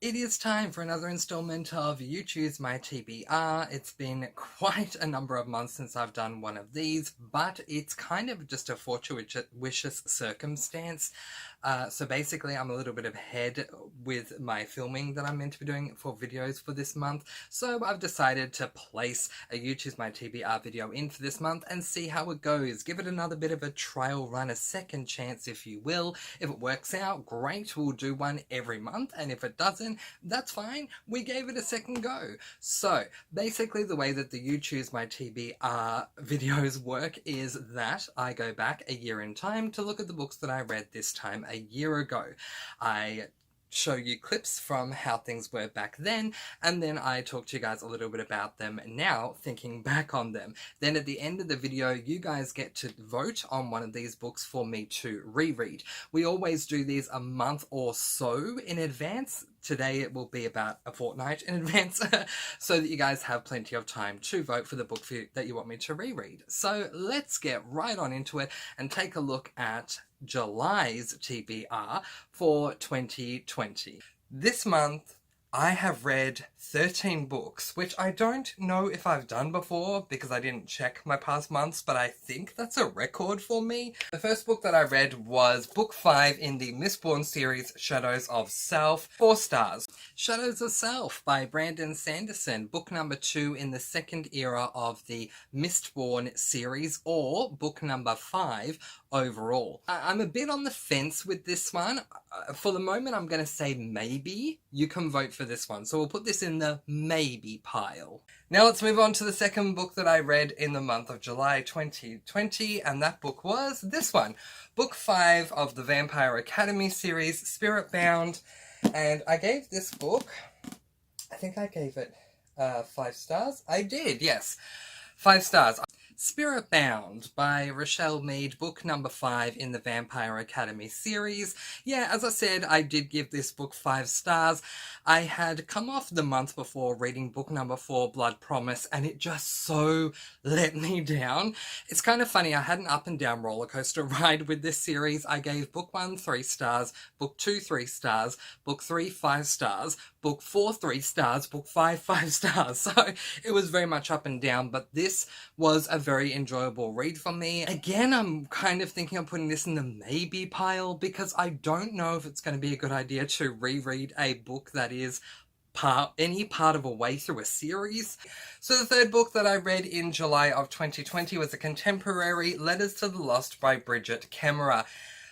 It is time for another installment of You Choose My TBR. It's been quite a number of months since I've done one of these, but it's kind of just a fortuitous circumstance. So basically, I'm a little bit ahead with my filming that I'm meant to be doing for videos for this month. So I've decided to place a You Choose My TBR video in for this month and see how it goes. Give it another bit of a trial run, a second chance, if you will. If it works out, great, we'll do one every month. And if it doesn't, that's fine. We gave it a second go. So basically the way that the You Choose My TBR videos work is that I go back a year in time to look at the books that I read this time a year ago. I show you clips from how things were back then, and then I talk to you guys a little bit about them now, thinking back on them. Then at the end of the video, you guys get to vote on one of these books for me to reread. We always do these a month or so in advance. Today it will be about a fortnight in advance so that you guys have plenty of time to vote for the book that you want me to reread. So let's get right on into it and take a look at July's TBR for 2020. This month I have read 13 books, which I don't know if I've done before because I didn't check my past months, but I think that's a record for me. The first book that I read was book 5 in the Mistborn series, Shadows of Self, 4 stars. Shadows of Self by Brandon Sanderson, book number 2 in the second era of the Mistborn series, or book number 5 overall. I'm a bit on the fence with this one. For the moment, I'm going to say maybe. You can vote for this one. So we'll put this in the maybe pile. Now let's move on to the second book that I read in the month of July 2020, and that book was this one. Book 5 of the Vampire Academy series, Spirit Bound. And I gave this book, I think I gave it 5 stars. I did, yes. 5 stars. Spirit Bound by Rochelle Mead, book number 5 in the Vampire Academy series. Yeah, as I said, I did give this book 5 stars. I had come off the month before reading book number 4, Blood Promise, and it just so let me down. It's kind of funny, I had an up and down roller coaster ride with this series. I gave book 1 3 stars, book 2 3 stars, book 3 5 stars, book 4 3 stars, book 5 5 stars. So it was very much up and down, but this was a very enjoyable read for me. Again, I'm kind of thinking of putting this in the maybe pile because I don't know if it's going to be a good idea to reread a book that is any part of a way through a series. So the third book that I read in July of 2020 was a contemporary, Letters to the Lost by Bridget Kemmerer.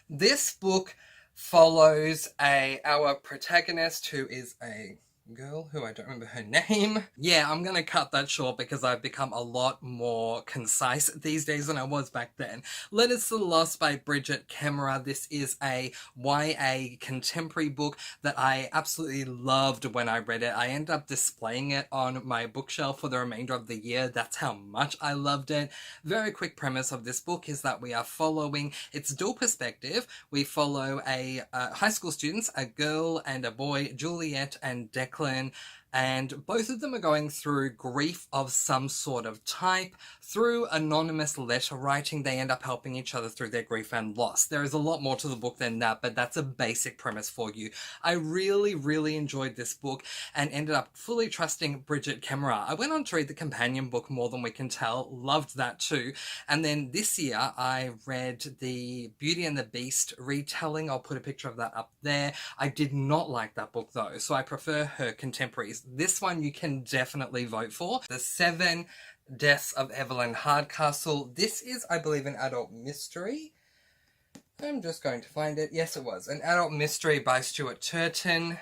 This book follows our protagonist, who is a girl who I don't remember her name. Yeah, I'm gonna cut that short because I've become a lot more concise these days than I was back then. Letters to the Lost by Bridget Kemmerer. This is a YA contemporary book that I absolutely loved when I read it. I ended up displaying it on my bookshelf for the remainder of the year. That's how much I loved it. Very quick premise of this book is that we are following, it's dual perspective. We follow high school students, a girl and a boy, Juliet and Declan, and both of them are going through grief of some sort of type. Through anonymous letter writing, they end up helping each other through their grief and loss. There is a lot more to the book than that, but that's a basic premise for you. I really, really enjoyed this book and ended up fully trusting Bridget Kemmerer. I went on to read the companion book, More Than We Can Tell, loved that too. And then this year I read the Beauty and the Beast retelling. I'll put a picture of that up there. I did not like that book though, so I prefer her contemporaries. This one you can definitely vote for. The 7 Deaths of Evelyn Hardcastle. This is, I believe, an adult mystery. I'm just going to find it. Yes, it was. An adult mystery by Stuart Turton.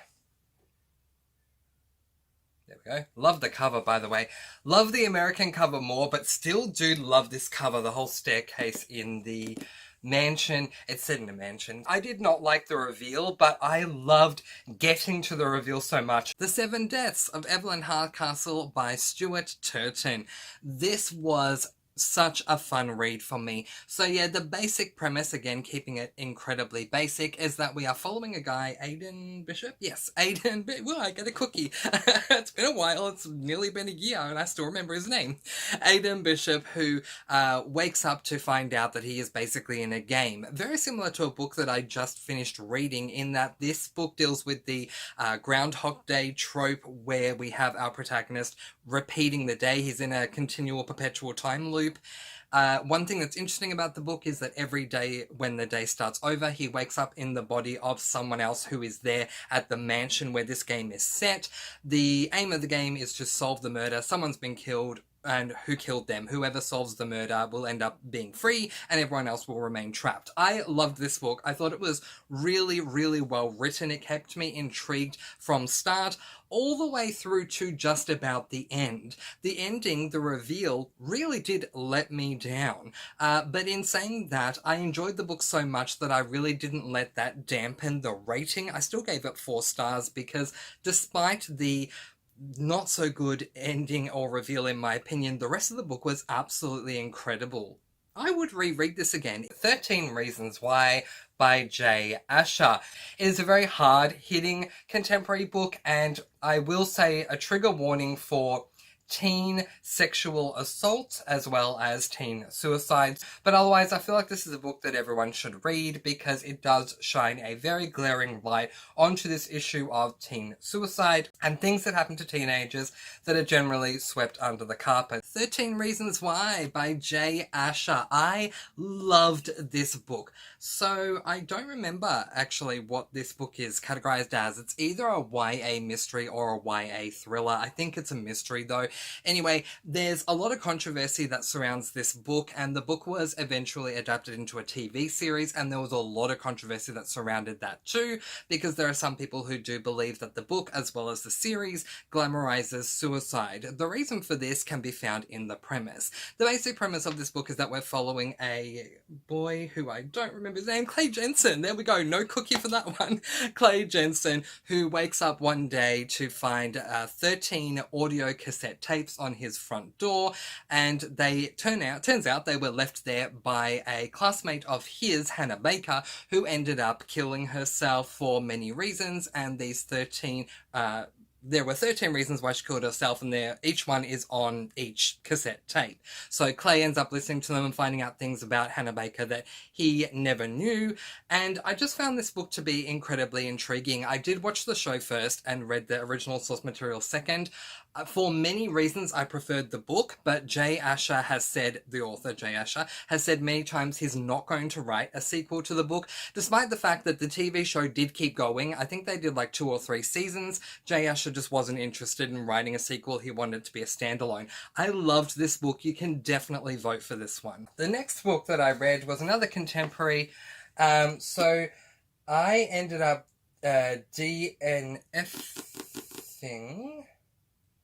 There we go. Love the cover, by the way. Love the American cover more, but still do love this cover. The whole staircase in the mansion. It's set in a mansion. I did not like the reveal, but I loved getting to the reveal so much. The 7 Deaths of Evelyn Hardcastle by Stuart Turton. This was such a fun read for me. So yeah, the basic premise, again keeping it incredibly basic, is that we are following a guy, Aiden Bishop? Yes, Aiden well, I get a cookie. It's been a while, it's nearly been a year and I still remember his name. Aiden Bishop, who wakes up to find out that he is basically in a game. Very similar to a book that I just finished reading, in that this book deals with the Groundhog Day trope, where we have our protagonist repeating the day. He's in a continual perpetual time loop. One thing that's interesting about the book is that every day when the day starts over, he wakes up in the body of someone else who is there at the mansion where this game is set. The aim of the game is to solve the murder. Someone's been killed, and who killed them. Whoever solves the murder will end up being free, and everyone else will remain trapped. I loved this book. I thought it was really, really well written. It kept me intrigued from start all the way through to just about the end. The ending, the reveal, really did let me down. But in saying that, I enjoyed the book so much that I really didn't let that dampen the rating. I still gave it 4 stars, because despite the not so good ending or reveal, in my opinion, the rest of the book was absolutely incredible. I would reread this again. 13 Reasons Why by J. Asher. It is a very hard-hitting contemporary book, and I will say a trigger warning for teen sexual assault as well as teen suicide. But otherwise, I feel like this is a book that everyone should read, because it does shine a very glaring light onto this issue of teen suicide and things that happen to teenagers that are generally swept under the carpet. 13 Reasons Why by J. Asher. I loved this book. So I don't remember actually what this book is categorized as. It's either a YA mystery or a YA thriller. I think it's a mystery though. Anyway, there's a lot of controversy that surrounds this book, and the book was eventually adapted into a TV series, and there was a lot of controversy that surrounded that too, because there are some people who do believe that the book, as well as the series, glamorizes suicide. The reason for this can be found in the premise. The basic premise of this book is that we're following a boy who I don't remember his name, Clay Jensen. There we go, no cookie for that one. Clay Jensen, who wakes up one day to find 13 audio cassette tapes on his front door, and they turns out they were left there by a classmate of his, Hannah Baker, who ended up killing herself for many reasons, and these 13 there were 13 reasons why she killed herself, and each one is on each cassette tape. So Clay ends up listening to them and finding out things about Hannah Baker that he never knew, and I just found this book to be incredibly intriguing. I did watch the show first and read the original source material second. For many reasons, I preferred the book, but J. Asher has said, the author J. Asher, has said many times he's not going to write a sequel to the book, despite the fact that the TV show did keep going. I think they did like 2 or 3 seasons. J. Asher just wasn't interested in writing a sequel. He wanted it to be a standalone. I loved this book. You can definitely vote for this one. The next book that I read was another contemporary. So I ended up DNFing.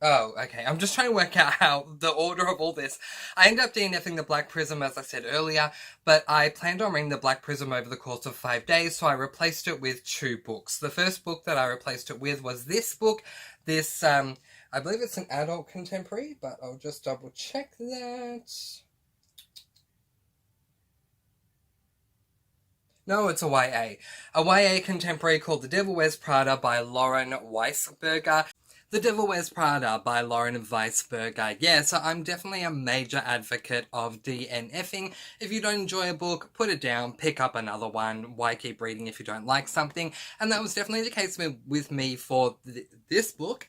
Oh, okay. I'm just trying to work out how the order of all this. I ended up DNFing the Black Prism, as I said earlier, but I planned on reading the Black Prism over the course of 5 days, so I replaced it with 2 books. The first book that I replaced it with was this book. This, I believe it's an adult contemporary, but I'll just double check that. No, it's a YA. A YA contemporary called The Devil Wears Prada by Lauren Weisberger. The Devil Wears Prada by Lauren Weisberger. Yeah, so I'm definitely a major advocate of DNFing. If you don't enjoy a book, put it down, pick up another one. Why keep reading if you don't like something? And that was definitely the case with me for this book,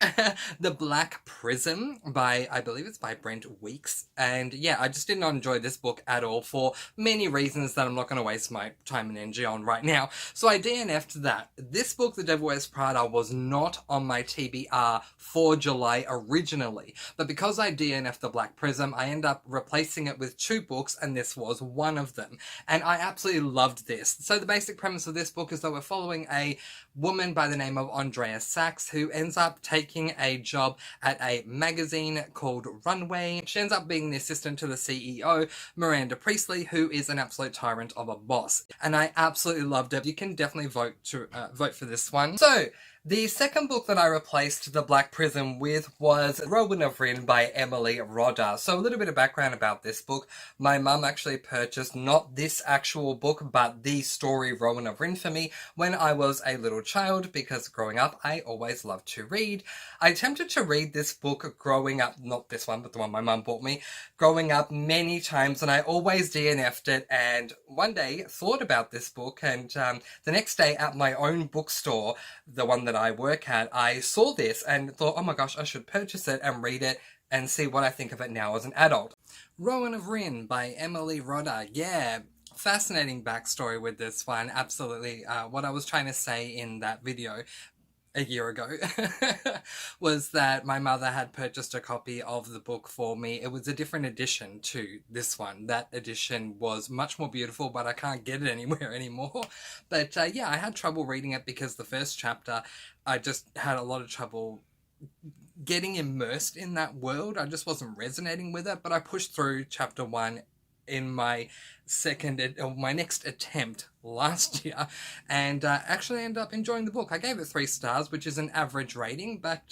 The Black Prism by, I believe it's by Brent Weeks. And yeah, I just did not enjoy this book at all for many reasons that I'm not going to waste my time and energy on right now. So I DNF'd that. This book, The Devil Wears Prada, was not on my TBR for July originally, but because I DNF'd The Black Prism, I ended up replacing it with 2 books, and this was one of them. And I absolutely loved this. So the basic premise of this book is that we're following a woman by the name of Andrea Sachs, who ends up taking a job at a magazine called Runway. She ends up being the assistant to the CEO, Miranda Priestley, who is an absolute tyrant of a boss. And I absolutely loved it. You can definitely vote for this one. So, The second book that I replaced The Black Prism with was Rowan of Rin by Emily Rodda. So a little bit of background about this book. My mum actually purchased not this actual book, but the story Rowan of Rin for me when I was a little child, because growing up I always loved to read. I attempted to read this book growing up, not this one, but the one my mum bought me, growing up many times, and I always DNF'd it, and one day thought about this book, and the next day at my own bookstore, the one that I work at, I saw this and thought, oh my gosh, I should purchase it and read it and see what I think of it now as an adult. Rowan of Rin by Emily Rodda. Yeah, fascinating backstory with this one. Absolutely. What I was trying to say in that video a year ago was that my mother had purchased a copy of the book for me. It was a different edition to this one. That edition was much more beautiful, but I can't get it anywhere anymore. But yeah, I had trouble reading it because the first chapter, I just had a lot of trouble getting immersed in that world. I just wasn't resonating with it, but I pushed through chapter 1 in my next attempt last year, and actually ended up enjoying the book. I gave it 3 stars, which is an average rating, but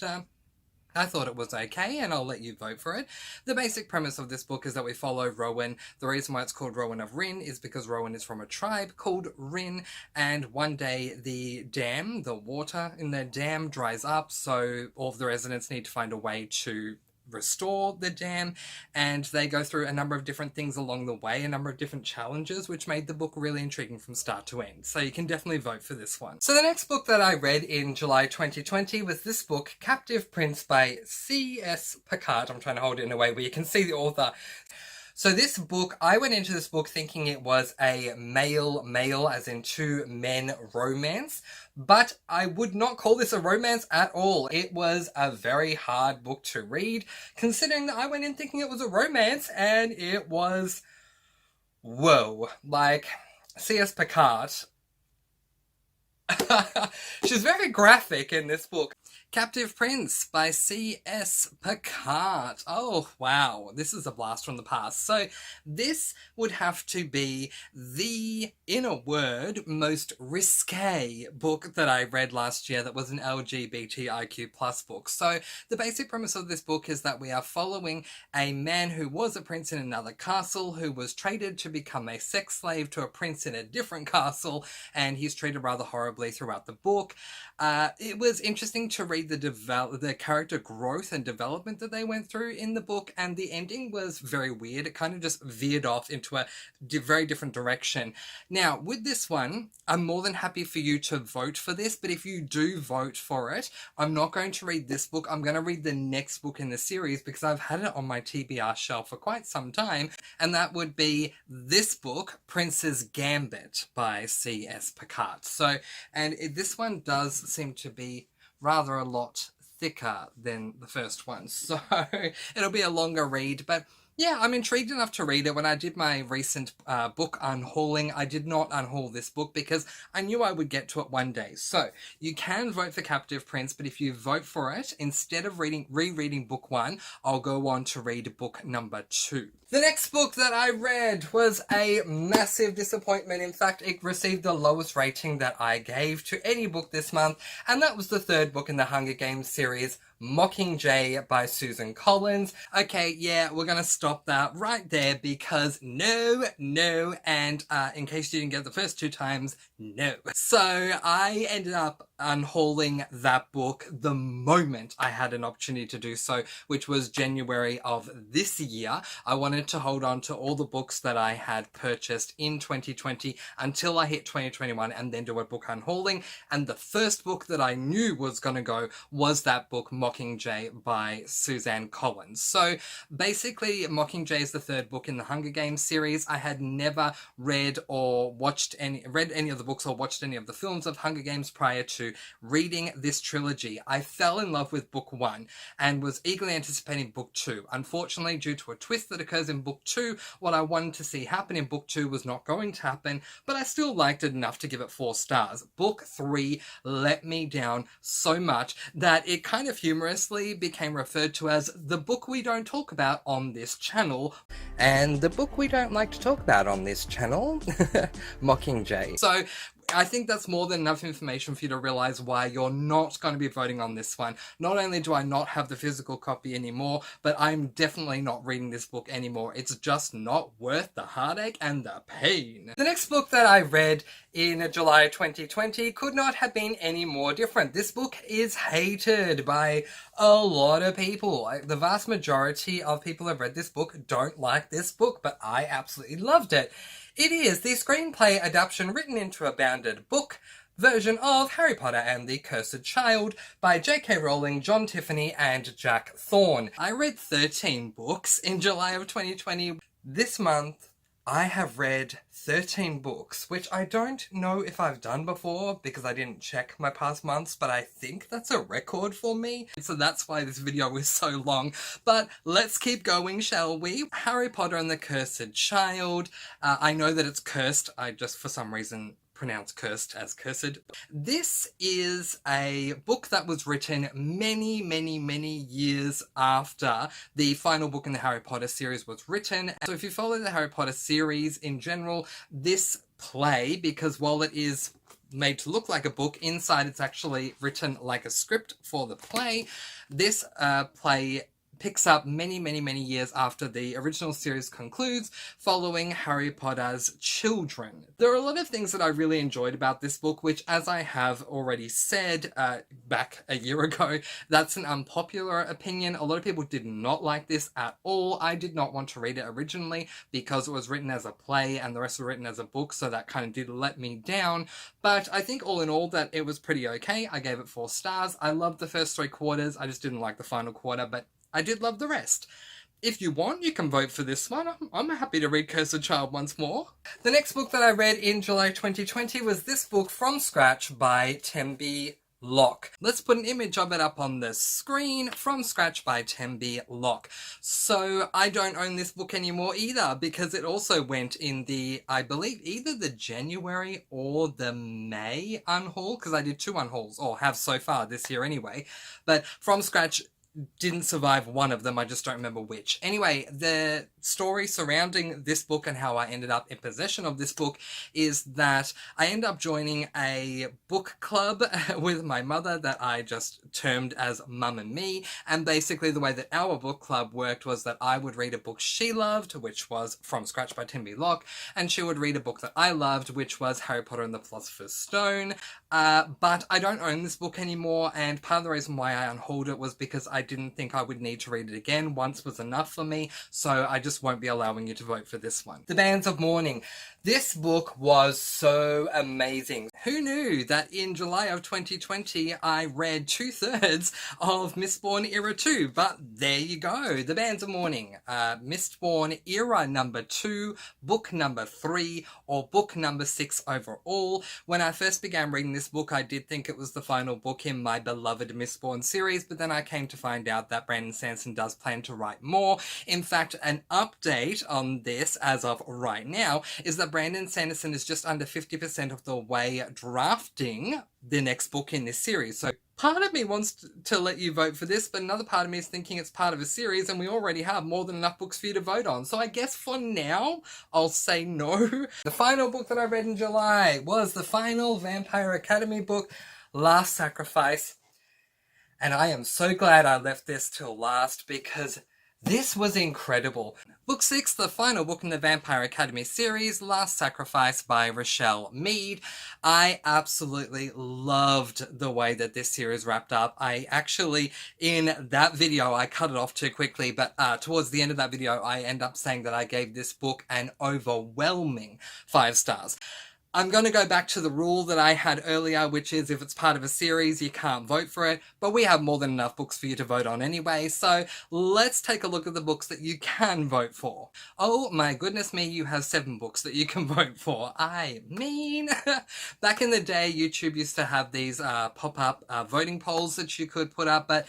I thought it was okay, and I'll let you vote for it. The basic premise of this book is that we follow Rowan. The reason why it's called Rowan of Rin is because Rowan is from a tribe called Rin, and one day the dam, the water in their dam dries up, so all of the residents need to find a way to restore the dam, and they go through a number of different things along the way, a number of different challenges, which made the book really intriguing from start to end. So you can definitely vote for this one. So the next book that I read in July 2020 was this book, Captive Prince by C.S. Picard. I'm trying to hold it in a way where you can see the author. So this book, I went into this book thinking it was a male, as in 2 men romance, but I would not call this a romance at all. It was a very hard book to read, considering that I went in thinking it was a romance, and it was, whoa, like, C.S. Picard. She's very graphic in this book. Captive Prince by C.S. Picard. Oh, wow. This is a blast from the past. So this would have to be the, in a word, most risque book that I read last year that was an LGBTIQ plus book. So the basic premise of this book is that we are following a man who was a prince in another castle, who was traded to become a sex slave to a prince in a different castle, and he's treated rather horribly throughout the book. It was interesting to read the character growth and development that they went through in the book, and the ending was very weird. It kind of just veered off into a very different direction. Now, with this one, I'm more than happy for you to vote for this, but if you do vote for it, I'm not going to read this book. I'm going to read the next book in the series, because I've had it on my TBR shelf for quite some time, and that would be this book, Prince's Gambit by C.S. Picard. So, and this one does seem to be rather a lot thicker than the first one, so it'll be a longer read, but yeah, I'm intrigued enough to read it. When I did my recent book unhauling, I did not unhaul this book because I knew I would get to it one day. So you can vote for Captive Prince, but if you vote for it, instead of rereading book 1, I'll go on to read book number 2. The next book that I read was a massive disappointment. In fact, it received the lowest rating that I gave to any book this month, and that was the 3rd book in the Hunger Games series, Mockingjay by Susan Collins. Okay, yeah, we're gonna stop that right there, because no, and in case you didn't get the first 2 times, no. So I ended up unhauling that book the moment I had an opportunity to do so, which was January of this year. I wanted to hold on to all the books that I had purchased in 2020 until I hit 2021 and then do a book unhauling, and the first book that I knew was going to go was that book, Mockingjay by Suzanne Collins. So basically, Mockingjay is the 3rd book in the Hunger Games series. I had never read any of the books or watched any of the films of Hunger Games prior to reading this trilogy. I fell in love with book 1 and was eagerly anticipating book 2. Unfortunately, due to a twist that occurs in book 2, what I wanted to see happen in book 2 was not going to happen, but I still liked it enough to give it 4 stars. Book 3 let me down so much that it kind of humorously became referred to as the book we don't talk about on this channel. And the book we don't like to talk about on this channel, Mockingjay. So I think that's more than enough information for you to realize why you're not going to be voting on this one. Not only do I not have the physical copy anymore, but I'm definitely not reading this book anymore. It's just not worth the heartache and the pain. The next book that I read in July 2020 could not have been any more different. This book is hated by a lot of people. The vast majority of people who have read this book don't like this book, but I absolutely loved it. It is the screenplay adaptation written into a bounded book version of Harry Potter and the Cursed Child by J.K. Rowling, John Tiffany, and Jack Thorne. I read 13 books in July of 2020. This month, I have read 13 books, which I don't know if I've done before because I didn't check my past months, but I think that's a record for me. So that's why this video is so long. But let's keep going, shall we? Harry Potter and the Cursed Child. I know that it's cursed. I just, for some reason, pronounce cursed as cursed. This is a book that was written many, many, many years after the final book in the Harry Potter series was written. So if you follow the Harry Potter series in general, this play, because while it is made to look like a book, inside it's actually written like a script for the play. This play picks up many, many, many years after the original series concludes, following Harry Potter's children. There are a lot of things that I really enjoyed about this book, which, as I have already said back a year ago, that's an unpopular opinion. A lot of people did not like this at all. I did not want to read it originally because it was written as a play and the rest were written as a book, so that kind of did let me down. But I think all in all that it was pretty okay. I gave it 4 stars. I loved the first 3 quarters. I just didn't like the final quarter, but I did love the rest. If you want, you can vote for this one. I'm happy to read Cursed Child once more. The next book that I read in July 2020 was this book, From Scratch by Tembi Locke. Let's put an image of it up on the screen. From Scratch by Tembi Locke. So I don't own this book anymore either because it also went in the, I believe, either the January or the May unhaul, because I did 2 unhauls, or have so far this year anyway. But From Scratch didn't survive one of them, I just don't remember which. Anyway, the story surrounding this book and how I ended up in possession of this book is that I ended up joining a book club with my mother that I just termed as Mum and Me, and basically the way that our book club worked was that I would read a book she loved, which was From Scratch by Tembi Locke, and she would read a book that I loved, which was Harry Potter and the Philosopher's Stone. But I don't own this book anymore, and part of the reason why I unhauled it was because I didn't think I would need to read it again. Once was enough for me, so I just won't be allowing you to vote for this one. The Bands of Mourning. This book was so amazing. Who knew that in July of 2020 I read 2/3 of Mistborn Era 2, but there you go. The Bands of Mourning. Mistborn Era number 2, book number 3, or book number 6 overall. When I first began reading this book, I did think it was the final book in my beloved Mistborn series, but then I came to find out that Brandon Sanderson does plan to write more. In fact, an update on this as of right now is that Brandon Sanderson is just under 50% of the way drafting the next book in this series. So part of me wants to let you vote for this, but another part of me is thinking it's part of a series and we already have more than enough books for you to vote on. So I guess for now, I'll say no. The final book that I read in July was the final Vampire Academy book, Last Sacrifice. And I am so glad I left this till last because this was incredible. Book 6, the final book in the Vampire Academy series, Last Sacrifice by Rochelle Mead. I absolutely loved the way that this series wrapped up. I actually, in that video, I cut it off too quickly, but towards the end of that video, I end up saying that I gave this book an overwhelming 5 stars. I'm going to go back to the rule that I had earlier, which is if it's part of a series, you can't vote for it, but we have more than enough books for you to vote on anyway, so let's take a look at the books that you can vote for. Oh my goodness me, you have 7 books that you can vote for. I mean, back in the day, YouTube used to have these pop-up voting polls that you could put up, but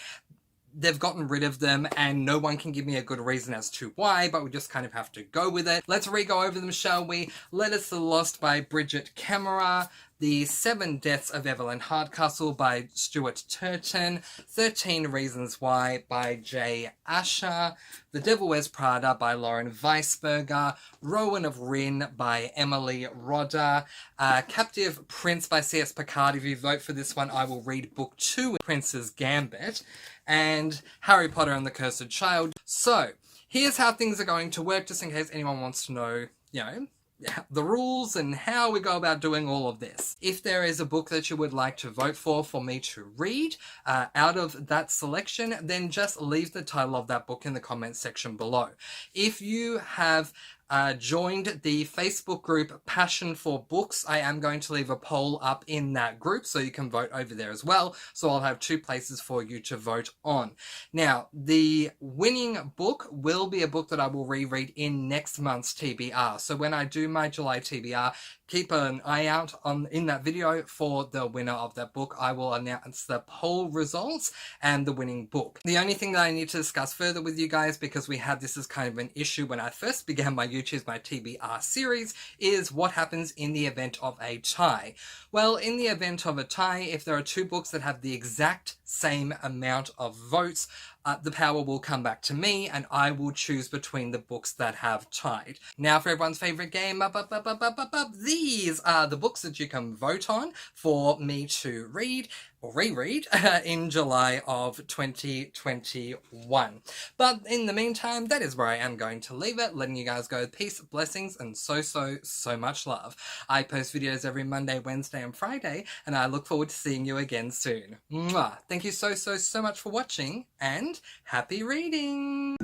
they've gotten rid of them and no one can give me a good reason as to why, but we just kind of have to go with it. Let's re-go over them, shall we? Letters to the Lost by Bridget Camera, The Seven Deaths of Evelyn Hardcastle by Stuart Turton, 13 Reasons Why by Jay Asher, The Devil Wears Prada by Lauren Weisberger, Rowan of Rin by Emily Rodda, Captive Prince by C.S. Picard. If you vote for this one, I will read book 2, Prince's Gambit, and Harry Potter and the Cursed Child. So, here's how things are going to work, just in case anyone wants to know, the rules and how we go about doing all of this. If there is a book that you would like to vote for me to read out of that selection, then just leave the title of that book in the comments section below. If you have joined the Facebook group Passion for Books, I am going to leave a poll up in that group so you can vote over there as well. So I'll have 2 places for you to vote on. Now, the winning book will be a book that I will reread in next month's TBR. So when I do my July TBR, keep an eye out in that video for the winner of that book. I will announce the poll results and the winning book. The only thing that I need to discuss further with you guys, because we had this as kind of an issue when I first began my Choose My TBR series, is what happens in the event of a tie. Well, in the event of a tie, if there are 2 books that have the exact same amount of votes, the power will come back to me and I will choose between the books that have tied. Now for everyone's favourite game, these are the books that you can vote on for me to read or reread in July of 2021. But in the meantime, that is where I am going to leave it, letting you guys go with peace, blessings, and so much love. I post videos every Monday, Wednesday, and Friday, and I look forward to seeing you again soon. Mwah! Thank you so much for watching, and happy reading!